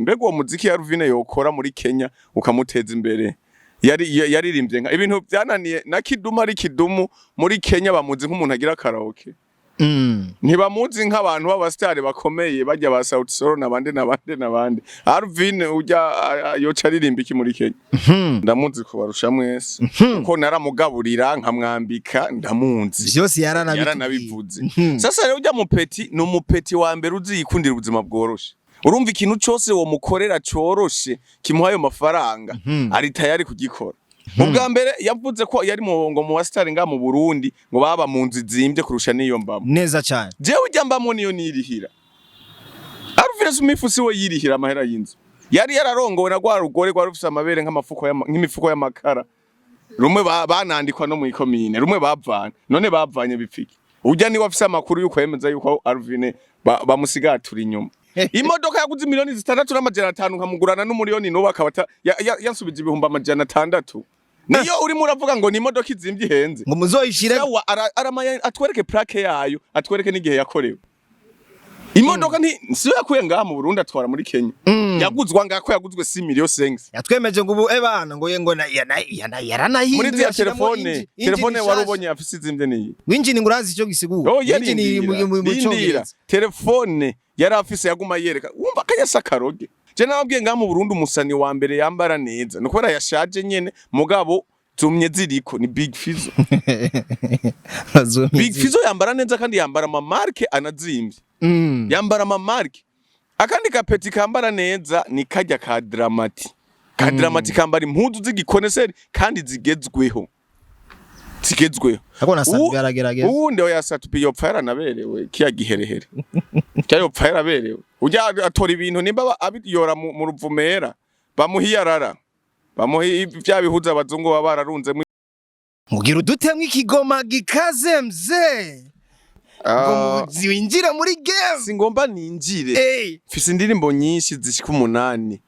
mbego uwo muziki ya Alvin yokora muri Kenya ukamuteza imbere yaririmbye nka ibintu byananiye na Kidumu ari Kidumu muri Kenya bamuzi nk'umuntu agira karaoke ntibamuzi nk'abantu b'abastari bakomeye bajya ba Sauti Sol nabande Alvin ujya yoca aririmba iki muri Kenya ndamuzi kubarusha mwese kuko naramugaburira nkamwambika ndamunzi byose yaranabivuze sasa rero ujya mupeti no mupeti wa mbere uzikundira ubuzima bworoshe urumva ikintu cyose wo mukorera cyoroshe kimuha ayo mafaranga ari tayari kugikora ubwa mbere yavuze ko yari ngo mu wasitari nga mu Burundi ngo baba mu nzu zimbye kurusha niyo mbamo neza cyane jewe ujya mbamo niyo nirihira Alvin Smith si we yirihira amahera y'inzu yari yararongowe na gwa rugore gwa rufise amabere nk'imifuko y'amakara rumwe banandikwa no mu ikomine rumwe bavanye none bavanye bipfiki ujya ni wafise amakuru yuko yemeza yuko Alvin bamusigatura inyuma imodoka yaguze miliyoni 6,500 nkamugurana n'umuliyoni no bakabata yansubije ibihumbi 600 niyo urimo uravuga ngo ni imodoka izimbye ihenze ngo muzoyishire aramaya atwereke plaque yayo atwereke n'igihe yakorewe imodoka siyo yakuye ngaha mu Burundi atwara muri Kenya yaguzwa ngako yaguzwe 6 miliyoni sengs yatwemeje ngo ubu ebana ngo yaranahinduye muri ya telefone warubonye afise izimbye niyi winjini ngurazi icyo gisigura winjini mu cyongereza telefone yari afise yaguma yereka wumva kanyasa akaroge je nababwiye ngaha mu Burundi umusani wa mbere yambara neza nuko yashaje nyene mugabo tumye ziriko ni Big Fizzo Big Fizzo yambara neza kandi yambara ama marque anazimbye yambara ama marque akandi kapeti kambara neza ni kajya ka Dramati kambara impuzu z'igikoneseri kandi zigezweho akona sabi aragerageza ubundi oya satupi yopfa yaranaberewe kiya giherehere cyayopfa yaraberewe ujya atora ibintu nimba abiyora mu ruvumera bamuhiyarara bamuhi bya bihuza abazungu babararunze mugira udutemwe ikigoma gikaze mze ngo winjira muri game singomba ninjire mfise indirimbo nyinshi zishika 8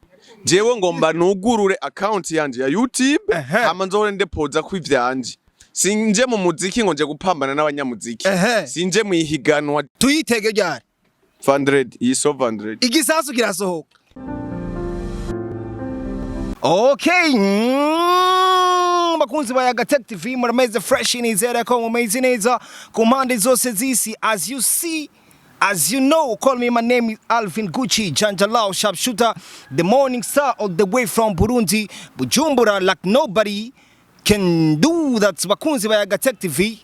jewe ngomba nugurure account yanje ya YouTube hama nzohore ndepoza kwivyanje sinje mu muziki ngo nje gupambana n'abanyamuziki sinje mu ihiganwa tuyitege ryari 100 iso 100 igisasu kirasohoka okay bakunzi ba Yaga Tech TV murameze fresh nizera ko mumeze neza ku mpande zose zisi as you see as you know call me my name is Alvin Gucci Janjalao sharpshooter the morning star all the way from Burundi Bujumbura like nobody can do that bakunzi ba Yaga Tech TV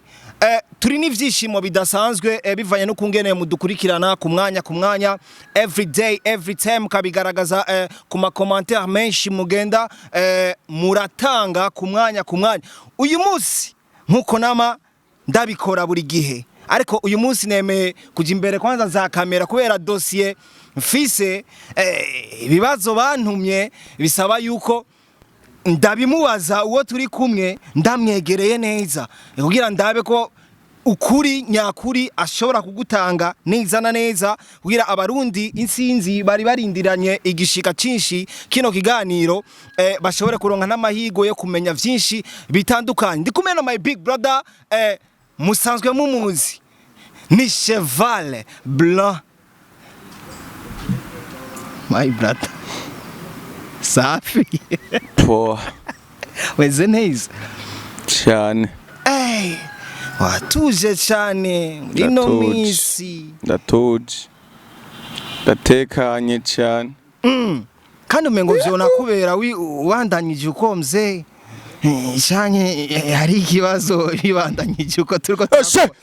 turi n'ivyishimo bidasanzwe bivanye no kungene mudukurikirana ku mwanya every day every time kabigaragaza ku ma commentaire menshi mugenda muratanga ku mwanya uyu munsi nkuko nama ndabikora buri gihe ariko uyu munsi neme kuja imbere kwanza za kamera kubera dossier mfise ibibazo bantumye bisaba yuko ndabimubaza uwo turi kumwe ndamwegereye neza kugira ndabe ko ukuri nyakuri ashobora kugutanga neza na neza kugira abarundi insinzi bari barindiranye igishika cinshi kino kiganiro bashobora kuronka n'amahigo yo kumenya vyinshi bitandukanye ndi kumwe na my big brother musanzwe mumuzi ni Cheval Blanc my brother safi po weze neza cyane watuje cyane rino misi ndatuje ndatekanye cyane kandi umengo vyona kubera wandanyije uko mze cyane hari ikibazo bibandanyije uko turiko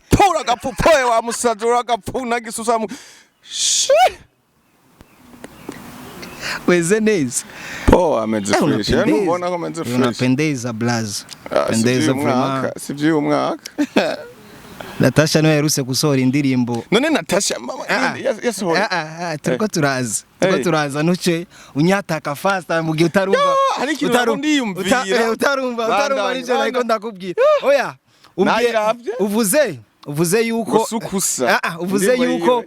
tora gapfupoye wa musadura gapfuna gisusa weze neza po ameze fresh nubona ko ameze fresh unapendeza blaze pendeza vraiment sivyo umwaka Natasha no yaruse gusohora indirimbo none Natasha yasohora turiko turaza nuce unyataka fast mu gihe utarumva utarumva nico ariko ndakubwira oya uvuze yuko uvuze yuko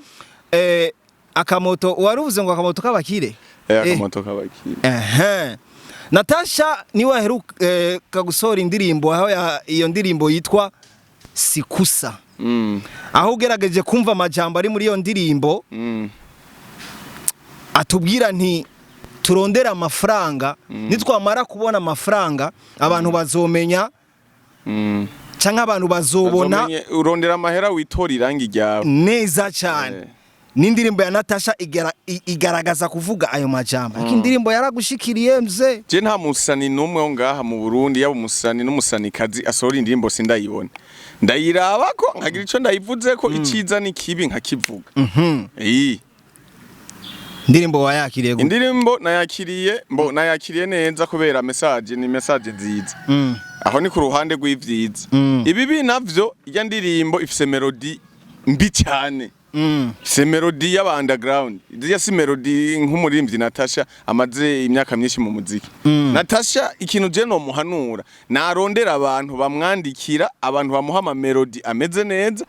akamoto waruvuze ngo akamoto kabakire akamoto kabakire Natasha niwe aheruka gusohora indirimbo aho iyo ndirimbo yitwa Sikusa aho ugerageje kumva amajambo ari muri iyo ndirimbo atubwira nti turondera amafaranga nitwamara kubona amafaranga abantu bazomenya canke abantu bazobona urondera amahera witora irangi ryawe neza cyane n'indirimbo ya Natasha igaragaza kuvuga ayo majambo ariko indirimbo yaragushikiriye mze je nta musani numwe ngaha mu Burundi yaba umusani n'umusanikazi asohora indirimbo sindayibona ndayiraba ko nkagira ico ndayivuze ko iciza n'ikibi nkakivuga indirimbo wayakiriye gute? Indirimbo nayakiriye neza kubera message ni message nziza aho ni ku ruhande rw'ivyiza ibi navyo iya ndirimbo ifise melody mbi cyane se melody y'aba underground iziya si melody nk'umuririmvyi Natasha amaze imyaka myinshi mu muziki Natasha ikintu je no muhanura narondera abantu bamwandikira abantu bamuha ama melody ameze neza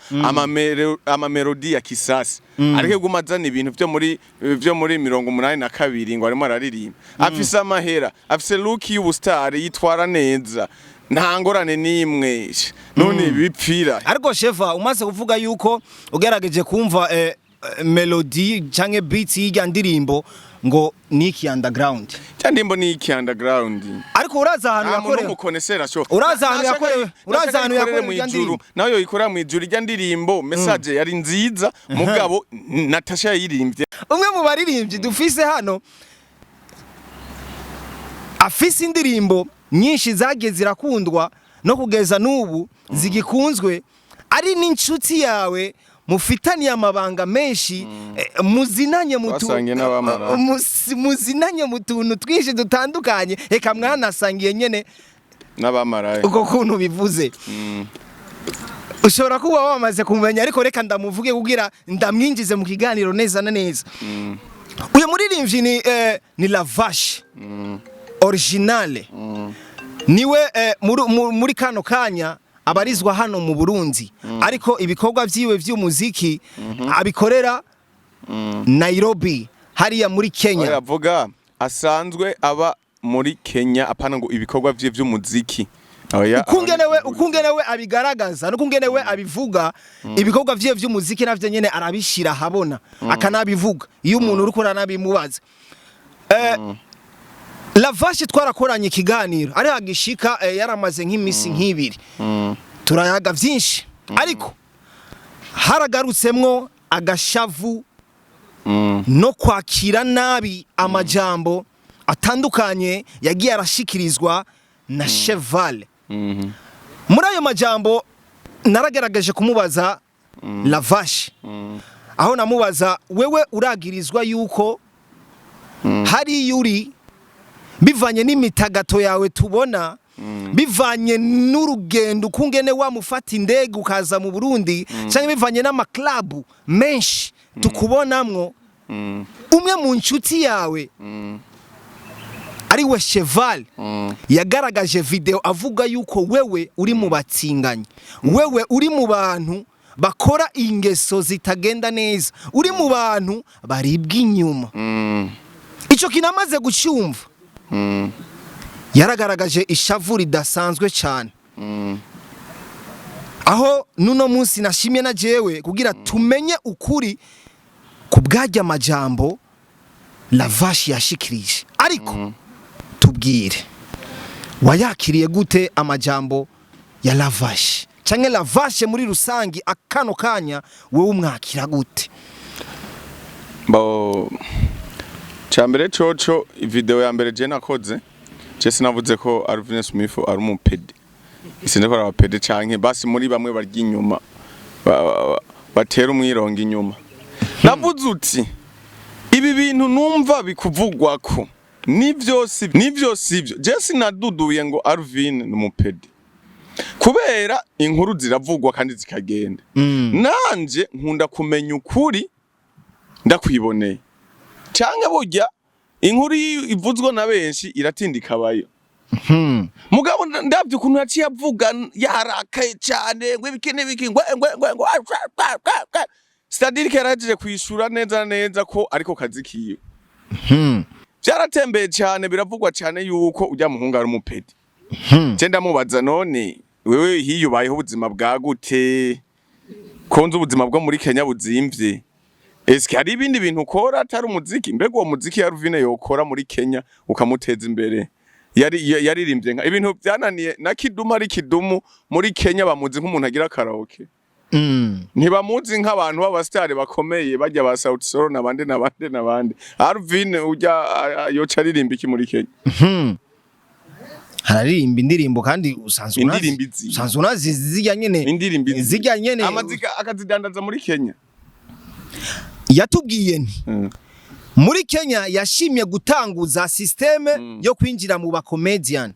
ama melody ya kisasi ariko gumazana ibintu vyo muri 82 ngo arimo araririmba afise amahera afise look y'ubustar yitwara neza nta ngorane nimwe none bipfira ariko shefa umaze kuvuga yuko ugerageje kumva melody canke beats y'ijya ndirimbo ngo niki underground cyandimbo niki underground ariko uraza ahantu yakorewe umukonesera sho uraza ahantu yakorewe mu ijuru nayo yikorera mu ijuru ijya ndirimbo message yari nziza mugabo Natasha yayirimbye umwe mu baririmbyi dufise hano afise indirimbo nyinshi zagiye zirakundwa no kugeza n'ubu zigikunzwe ari n'inshuti yawe mufitaniye amabanga menshi muzinanye mu tuntu twinshi dutandukanye reka mwanasangiye nyene n'abamaraye uko kuntu bivuze ushobora kuba wamaze kumenya ariko reka ndamuvuge kugira ndamwinjize mu kiganiro neza na neza uyu muririmbyi ni La Vache originale niwe muri kano kanya abarizwa hano mu Burundi ariko ibikorwa vyiwe vy'umuziki abikorera Nairobi hariya muri Kenya aravuga asanzwe aba muri Kenya apana ngo ibikorwa vye vy'umuziki ukungenewe abigaragaza nukungenewe abivuga ibikorwa vye vy'umuziki navyo nyene arabishira habona akanabivuga iyo umuntu uri kuranabimubaza La Vache twarakoranye ikiganiro ari hagishika yaramaze nk'imisi nk'ibiri turayaga vyinshi ariko haragarutsemwo agashavu no kwakira nabi amajambo atandukanye yagiye arashikirizwa na Cheval muri ayo majambo naragerageje kumubaza La Vache aho namubaza wewe uragirizwa yuko hari yuri bivanye n'imitagato yawe tubona bivanye n'urugendo kungene wamufata indege ukaza mu Burundi cyangwa bivanye n'amaklabu menshi tukubonamwo umwe mu nshuti yawe ari we Cheval yagaragaje video avuga yuko wewe uri mu batsinganye wewe uri mu bantu bakora ingeso zitagenda neza uri mu bantu baribwa inyuma ico kinamaze gucyumva yaragaragaje ishavu ridasanzwe cyane aho nuno munsi nashimye na jewe kugira tumenye ukuri kubwajya amajambo La Vache yashikirije ariko tubwire wayakiriye gute amajambo ya La Vache canke La Vache muri rusangi akano kanya wewe umwakira gute Chambere coco video ya mbere je nakoze je sinavuze ko Alvin Smith ari umupede isinde ko abapede canke basi muri bamwe barya inyuma batera umwirongo inyuma navuze uti ibi bintu numva bikuvugwa ko nivyo sivyo je sinaduduye ngo Alvin n'umupede kubera inkuru ziravugwa kandi zikagenda nanje nkunda kumenya ukuri ndakwiboneye canke burya inkuru ivuzwa na benshi iratindika bayo mugabo ndavye ukuntu yaciye avuga yarakaye cyane ngo ibikene ngo Stadirike yaraje kwishura neza ko ariko kazi kiyo byaratembeye cyane biravugwa cyane yuko ujya muhunga ari umupedi je ndamubaza none wewe hiyubayeho ubuzima bwa gute konza ubuzima bwo muri Kenya buzimvye Eske hari ibindi bintu ukora atari umuziki? Mbega uwo muziki ya Alvin yokora muri Kenya ukamuteza imbere? Yaririmbye nka ibintu byananiye na Kidumu ari Kidumu muri Kenya bamuzi nk'umuntu agira akaroge. Ntibamuzi nk'abantu b'abastari bakomeye bajya ba South Soul nabandi. Alvin ujya yoca aririmba iki muri Kenya? Haririmba indirimbo kandi usanzwe unazi zijya nyene amazika akazidandaza muri Kenya. Yatubwiye nti muri Kenya yashimye gutanguza systeme yo kwinjira mu ba comedian.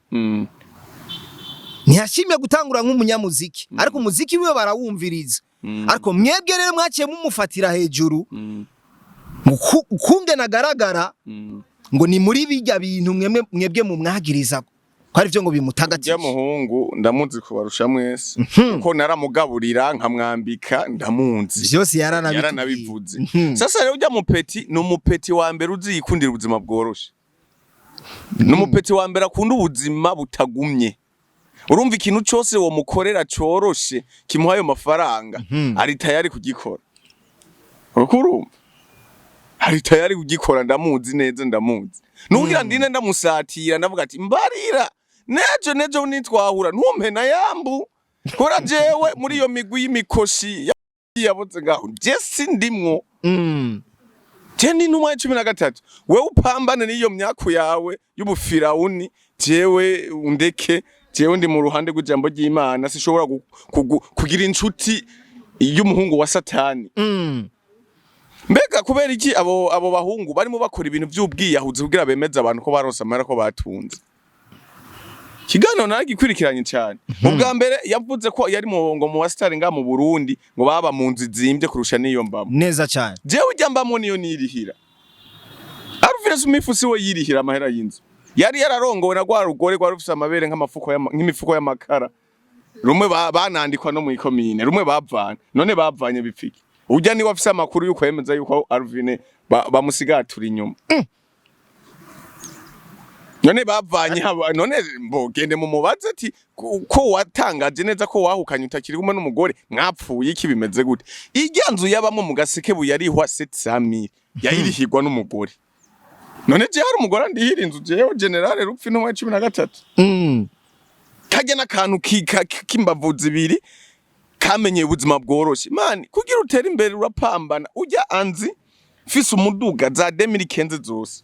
Ntiyashimye gutangura nk'umunyamuziki ariko umuziki wiwe barawumviriza. Ariko mwebwe rero mwaciye mumufatira hejuru ukunge nagaragara ngo ni muri bijya bintu mwebwe mu mwagiriza ko ari byo ngo bimutagatisha. Ya muhungu ndamuzi kubarusha mwese ko naramugaburira nkamwambika ndamuzi byose yaranabivuze. Sasa rero ujya mupeti ni umupeti wa mbere uzikundira ubuzima bworoshe, ni umupeti wa mbere akunda ubuzima butagumye. Urumva ikintu cyose wo mukorera cyoroshe kimuha ayo mafaranga ari tayari kugikora. Urumva ari tayari kugikora, ndamuzi neza ndamuzi. Nugira ndine ndamusatira ndavuga ati mbarira nejo nitwahura ntumpe na yambu kora jewe muri iyo migwi y'imikoshi yaboze ngaho jesi ndimwo. Teni numwe 13 we upambane n'iyo myaku yawe y'ubufirawuni, jewe undeke, jewe ndi mu ruhande rw'ijambo ry'Imana, sishobora kugira inshuti y'umuhungu wa Satani. Mbega kubera iki abo bahungu barimo bakora ibintu by'ubwiyahuzi kugira bemeza abantu ko baronse amara ko batunze? Kigano nagikwirikiranye cyane. Ubwa mbere yavuze ko yari mu wasitari nga mu Burundi ngo baba mu nzi zimbye kurusha niyo mbamo. Neza cyane. Jewe ujya mbamo niyo nirihira. Alvin Smith we yirihira amahera y'inzu. Yari yararongowe na gwa rugore gwa rufise amabere nk'imifuko y'amakara. Rumwe banandikwa no mu ikomine, rumwe bavanye. None bavanye bipfiki. Ujya ni wafise amakuru yuko yemeza yuko Alvin bamusigatura inyuma. None bavanye none mbogende mu mubaze ati ko watangaje neza ko wahukanye utakiri kumwe n'umugore mwapfuye iki bimeze gute? Iryanzu yabamwe mu gaseke buyarihwa 700,000 yayirihirwa n'umugore. None je hari umugore ndihira inzu jewe general rupfi no 13. Kajya nakantu kimbavuzi ibiri kamenye ubuzima bworoshe. Mani kugira utera imbere urapambana ujya anzi fise umuduga za 2015 zose.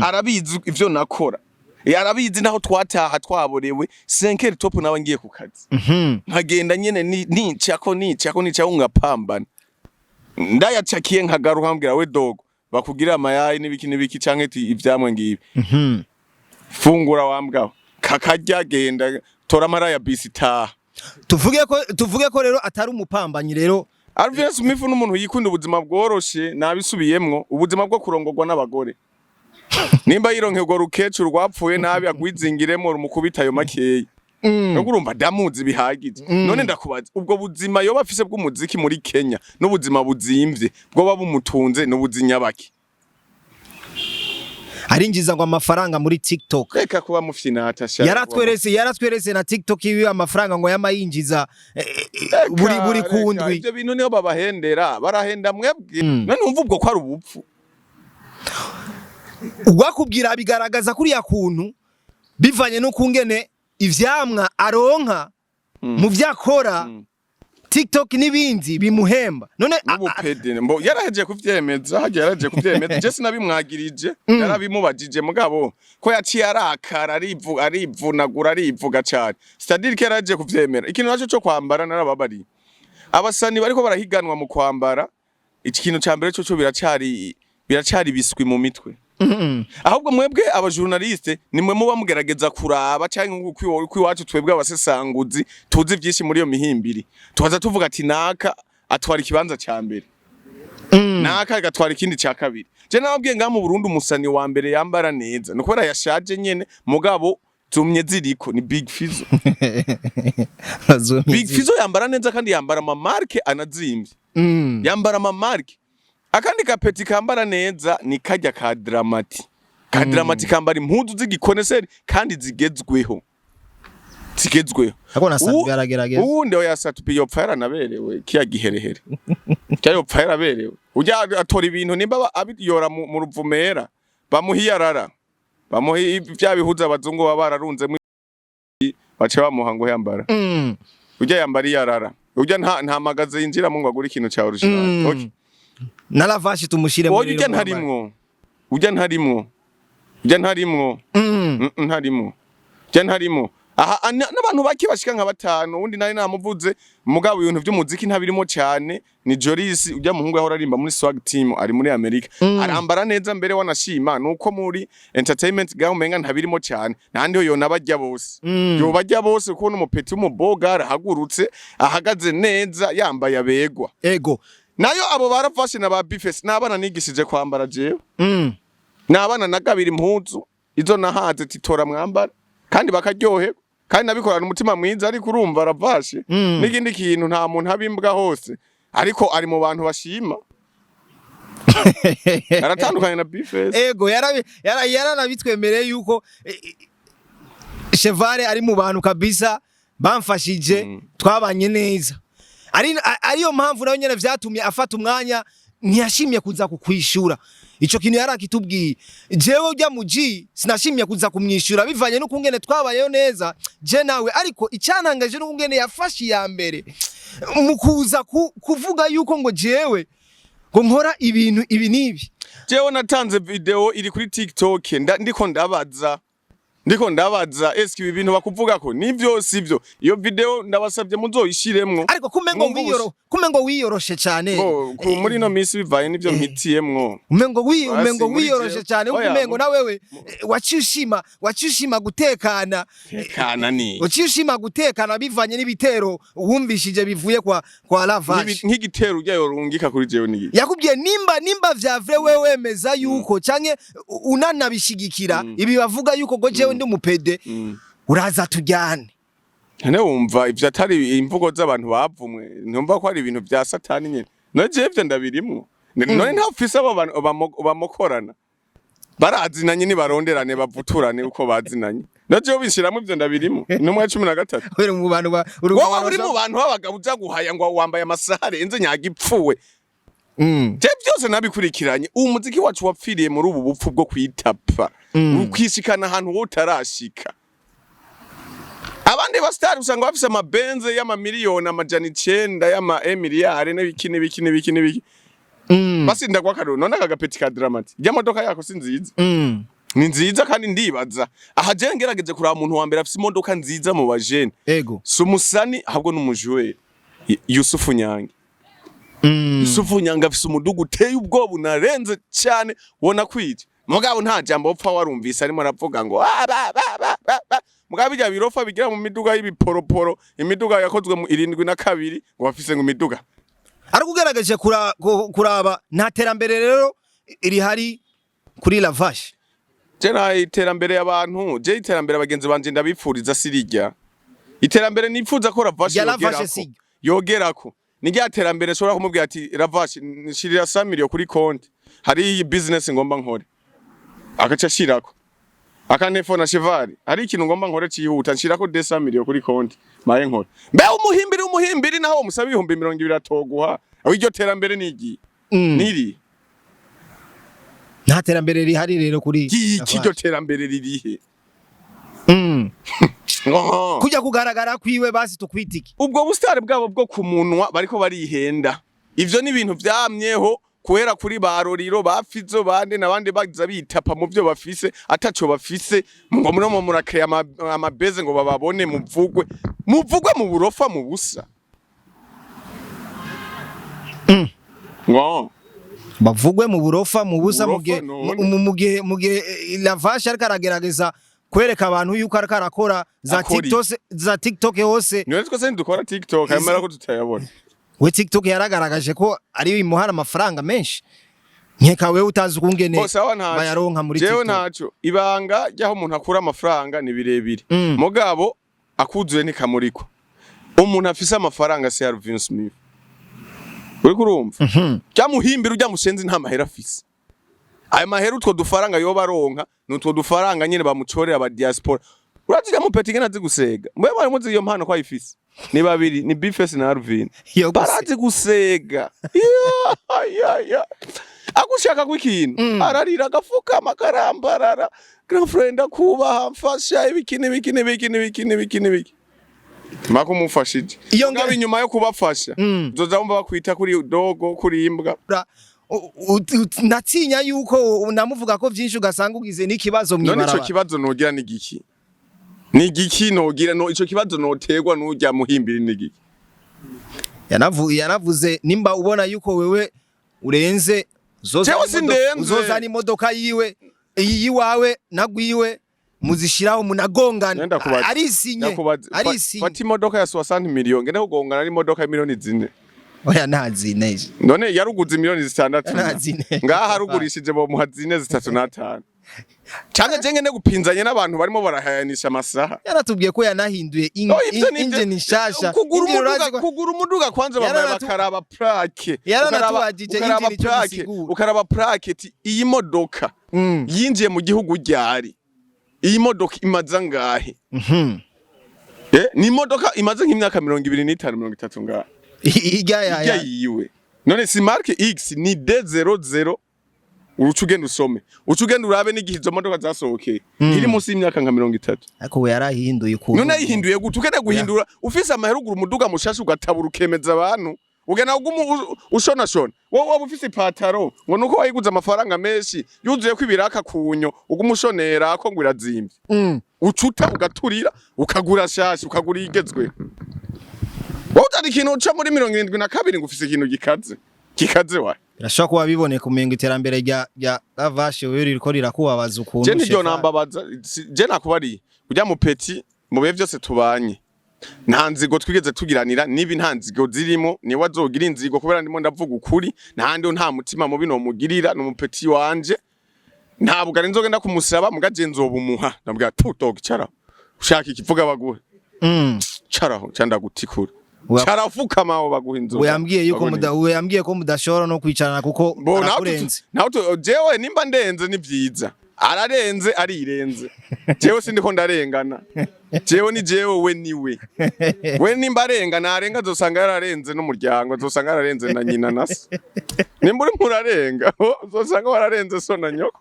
Arabizi ivyo nakora. Yarabizi naho twataha twaborewe 5 top nawe ngiye ku kazi. Nkagenda nyene nica ungapambana. Ndayacakiye nkagaruka mbwira we dogo bakugira amayayi n'ibiki canke ivyamwe ngibi. Fungura wambwaho kakarya genda tora mara ya bisi taha. Tuvuge ko rero atari umupambanyi rero. Alvin Smith n'umuntu yikunda ubuzima bworoshe nabisubiyemwo ubuzima bwo kurongorwa n'abagore. Nimba yironkerwa rukecuru rwapfuye nabi agwizingiremo rumukubita ayo makeyi. Urumva ndamuzi bihagije. None ndakubaza ubwo buzima yoba afise bw'umuziki muri Kenya n'ubuzima buzimvye bwo babumutunze n'ubuzinya baki. Arinjiza ngo amafaranga muri TikTok. Reka kuba mufyinata sha. Yaratwerese na TikTok yiwe amafaranga ngo yamayinjiza buri kundwi. Ibyo bintu niyo babahendera barahenda mwebwe. None umva ubwo ko ari ubupfu. Ugwakubwira bigaragaza kuri ya kuntu bivanye no kungene ivyamwa aronka mu vyakora TikTok n'ibindi bimuhemba. None ubupedene mbo yaraheje kuvyemeza yaraheje kuvyemeza je sinabimwagirije yarabimubajije mugabo ko yaciye arakara arivunagura arivuga cyane c'est-à-dire que yaraheje kuvyemera. Ikintu naco cyo kwambara narababari abasani bariko barahiganwa mu kwambara ikintu cyambere cyo biracari biswi mu mitwe. Ahubwo mwebwe abajournaliste nimwe muba mugerageza kuraba cyangwa kwiwacu twebwe abasesanguzi tuzi byinshi muri iyo mihimbiri tubaza tuvuga ati naka atwara ikibanza cya mbere naka agatwara ikindi cya kabiri. Je nababwiye nga mu Burundi umusani wa mbere yambara neza nuko yashaje nyene mugabo zumye ziriko ni Big Fizzo. Big Fizzo yambara neza kandi yambara ama marque anazimvye. Yambara ama marque. Akandi kapeti kambara neza ni kajya ka Dramati. Ka Dramati kambara impuzu z'igikoneseri kandi zigezweho. Ako nasanzwe aragerageza. Uwundi yasatupiye opfa yaranaberewe kiya giherehere. Cyayo pfa yaraberewe. Ujya atora ibintu nimba abiyora mu ruvumera bamuhiyarara. Bamuhi bya bihuza abazungu baba bararunze bace bamuha ngo yambara. Ujya yambara yarara. Ujya nta magaze yinjira mu ngo agura ikintu cya original. Okay. Na lavage tumushire muri. Ujya ntarimwo. Ujya ntarimwo. Ujya ntarimwo. Ntarimwo. Ujya ntarimwo. Aha n'abantu baki bashika nka batanu undi nari namuvuze mugabo ibintu by'umuziki ntabirimo cyane ni Joris ujya muhungu yahora arimba muri Swag Team ari muri America arambara neza mbere wanashima nuko muri entertainment gaho menga ntabirimo cyane nandi yo nabajya bose yo bajya bose kuko n'umupeti w'umuboga arahagurutse ahagaze neza yambaye abegwa ego nayo abo barafashe na ba bifes nabana nigishije kwambara jewe nabana nagabira impuzu izo nahaze titora mwambara kandi bakaryohe kandi nabikorana umutima mwiza ariko urumva aravashe n'ikindi kintu nta muntu habimbwa hose ariko ari mu bantu bashima aratandukanye na bifes ego yaranabitwemereye yuko Chevare ari mu bantu kabisa bamfashije twabanye neza ariyo mpamvu nayo nyene vyatumye afata umwanya ntiyashimye kuza kukwishura ico kintu yarakitubwiye jewe ujya muji sinashimye kuza kumwishura bivanye no kungene twabayeho neza je nawe ariko icyantangaje no kungene yafashe ya mbere mukuza kuvuga yuko ngo jewe ngo nkora ibintu ibi nibi jewe natanze video iri kuri TikTok ndiko ndabaza eski ibi bintu bakuvuga ko nivyo sivyo iyo video ndabasabye muzoyishiremwo ariko kumengo wiyoroshe cyane muri no misi bivaye nivyo mpitiyemwo umengo wiyoroshe cyane umengo na wewe wacishima gutekana ni wacishima gutekana bivanye n'ibitero wumvishije bivuye kwa lavage nk'igitero ujyayo rungika kuri jewe ni yakubwiye nimba vyavre wewe wemeza yuko canke unanabishigikira ibi bavuga yuko go jewe ndi umupede uraza tujyane Hane wumva ivyo atari imvugo z'abantu bavumwe ntumva ko ari ibintu vya satani nyene no jevye ndabirimwo none nta ofisa bamukorana barazinanye ni baronderane bavuturane uko bazinanye no jewe bishiramo ivyo ndabirimwo numwe 13 uri mu bantu uri mu bantu babagabo uza guhaya ngo wambaye amasahare enze nyagipfuwe je byose nabikurikiranye umuziki wacu wapfiriye muri ubu bupfu bwo kwitapa ukwishikana ahantu wotarashika abandi ba star usanga bafise amabenze y'amamiliyoni amajana 9 y'ama miliyari n'ibiki basi ndagwa karo none akagapeti ka dramati y'amadoka yako sinziza ni nziza kandi ndibaza aha je ngerageze kuri umuntu wa mbere afise imodoka nziza mu bajene ego sumusani ahubwo n'umujuwe Yusufu Nyange Yusufu Nyange afise umudugu uteye ubwoba unarenze cyane wona kwije mugabo nta jambo upfa warumvise arimo aravuga ngo mugabo bijya birofa bigira mu miduga y'ibiporoporo imiduga yakozwe mu 72 ngo bafise ngo imiduga arikugerageje kuraba nta terambere rero iri hari kuri lavage je na iterambere y'abantu je iterambere abagenzi banje ndabipfuriza sirijya iterambere nipfuza ko lavage yogerako ni rya terambere shobora kumubwira ati lavage nshirira 100 million kuri konti hari iyi business ngomba nkore akaca shirako akanefona Chevari hari ikintu ngomba nkore cihuta nshirako 200 million kuri konti maye nkore mbe umuhimbiri naho umusabe 220 atoguha aho iryo terambere nigi niri nta terambere rihari rero kuri iryo terambere ririhe kujya kugaragara kwiwe basi tukwitiki ubwo bustare bwabo bwo kumunwa bariko barihenda ivyo ni ibintu vyamyeho kuhera kuri baroriro bafizo bande nabandi bagiza bitapa mu byo bafise ataco bafise ngo muno murakaya amabeze ngo bababone muvugwe mu burofa mu busa ngo bavugwe mu burofa mu busa mugihe lavage ariko aragerageza kwereka abantu yuko ariko arakora za TikTok hose niwe twese ndukora TikTok amara ko tutayabona we TikTok yaragaragaje ko ari imuhana amafaranga menshi nkeka wewe utazi ukungene bayaronka muri TikTok jewe naco ibanga ryaho umuntu akura amafaranga ni birebire mugabo akuzuye ni kamuriko umuntu afise amafaranga se Alvin Smith uri kurumva cyamuhimbira ujya mushenzi nta mahera afise ayo mahera utwo dufaranga yo baronka n'utwo dufaranga nyine bamucorera aba diaspora uraziga mu peti ngena zigusega mwe bari muzi iyo mpano kwa ifise ni babiri ni Bifes na Alvin barazi gusega ya agushaka kw'ikintu ararira agafuka makarambarara girlfriend akubaha mfasha ibikini mako mufashije ngabe inyuma yo kubafasha zoza bumva bakwita kuri dogo kuri imbwa natinya yuko namuvuga ko byinshi ugasanga ugize n'ikibazo mwibaraba none ico kibazo nogira ni giki nogira no ico kibazo notegwa n'ujya muhimbira ni giki yanavuze nimba ubona yuko wewe urenze uzozana imodoka yiwe iyi wawe nagwiwe muzishiraho munagongana arisinye fata imodoka ya 60 miliyoni ngene kugongana ari imodoka ya miliyoni 4 oya ntazine none yaruguze miliyoni 6 ngaha harugurishije bo muhazine 3 cyane je ngene gupinzanye n'abantu barimo barahayanisha amasaha yaratubwiye ko yanahinduye engine nshasha kugura umuduga kwanza bambaye bakaraba plaque ukaraba plaque iyi modoka yinjiye mu gihugu ryari iyi modoka imaza ngahe ni modoka imaze nk'imyaka 25 30 ngahe ijya yiwe none si marque X ni D00 urucugenda usome ucugenda urabe n'igihe izo modoka zasohokeye iri munsi y'imyaka nka 30 ariko we yarahinduye ukuntu none yihinduye gute ukene guhindura ufise amaheruguru umuduga mushasha ugatabura ukemeza abantu ugena ushona wowe ufise ipataro ngo nuko wayiguze amafaranga menshi yuzuye ko ibiraka kunyo ugumushonera ko ngwirazimvye ucuta ugaturira ukagura shasha ukagura igezwe wowe utari ikintu uca muri 72 ngo ufise ikintu gikaze wa birashobora kuba biboneka umenga iterambere rya lavashe wewe ririko rirakubabaza ukuntu je niryo nambabaza je nakubari ujya mu peti mu bihe byose tubanye nta nzigo twigeze tugiranira nibi nta nzigo zirimo ni wazogira inzigo kubera ndimo ndavuga ukuri nahandi nta mutima mubi no mugirira no mupeti wanje ntabwo ari nzogenda kumusaba mugaje nzobumuha nabwa dog cara ushaka ikivuga baguhe caraho cyanda gutikura carafuka mawo baguha inzo yambwiye ko mudashobora no kwicarana kuko arakurenze naho jewe nimba ndenze ni byiza ararenze arirenze jewe sindiko ndarengana jewe ni jewe we niwe we nimba arengana arenga zosanga yararenze n'umuryango zosanga yararenze na nyina nase nimba uri murarenga zosanga wararenze so na nyoko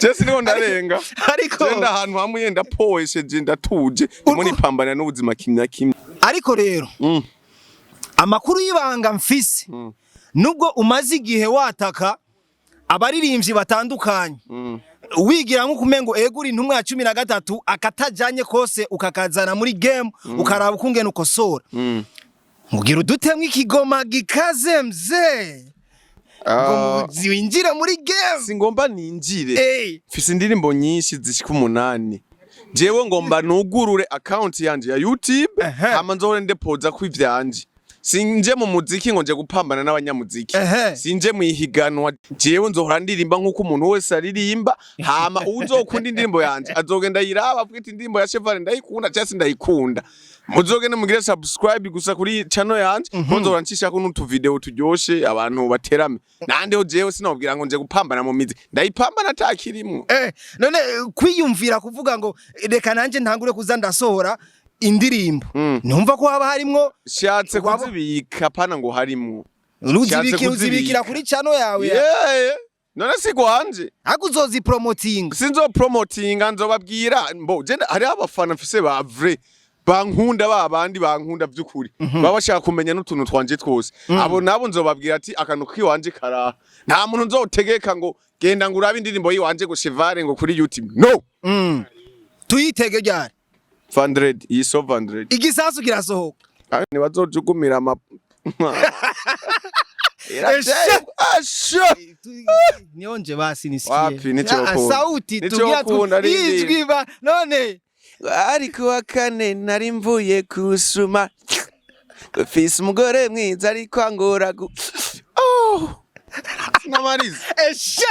je sindiko ndarenga ariko genda ahantu hamwe yenda poesheje ndatuje muri pambana n'ubuzima kimya ariko rero amakuru y'ibanga mfise nubwo umaze igihe wataka abaririmbyi batandukanye wigira nko kumengo eguri intumwa ya 13 akatajanye kose ukakazana muri game ukaraba ukungene ukosora mugira udutemwe ikigoma gikaze mze ngo winjira muri game singomba ninjire mfise indirimbo nyinshi zishika 8 jewe ngomba nugurure account yanje ya YouTube hama nzohore ndepoza kwivyanje sinje mu muziki ngo nje gupambana n'abanyamuziki sinje mu ihiganwa jewe nzohora ndirimba nkuko umuntu wese aririmba hama uzokunda indirimbo yanje azogenda yiraba afite indirimbo ya Chevale ndayikunda cyase ndayikunda muzogenda mugire subscribe gusa kuri channel yanje nzohora ncisha ko n'utu video turyoshe abantu baterame nandeho jewe sinobwira ngo nje gupambana mu mizi ndayipambana takirimo none kwiyumvira kuvuga ngo reka nanje ntangure kuza ndasohora indirimbo numva ko haba harimwo shatse kuzibika pana ngo harimwo uzibikira kuri channel yawe none sigwanje akuzozi promoting sinzo promoting nzobabwira mbo je hari abafana mfise ba vrai bankunda babandi bankunda byukuri baba bashaka kumenya n'utuntu twanje twose abo nabo nzobabwira ati akantu kiwanje kara nta muntu nzotegeka ngo genda ngo urabe indirimbo yiwanje ngo Chevale ngo kuri YouTube no tuyitege ryari 100 iso 100 igisasu kirasohoka ni bazojugumira ama nionje basi nisikie wapi nicho sauti tugira ijwiba none ariko wakane nari mvuye kusuma ufise umugore mwiza ariko angora namariza eshe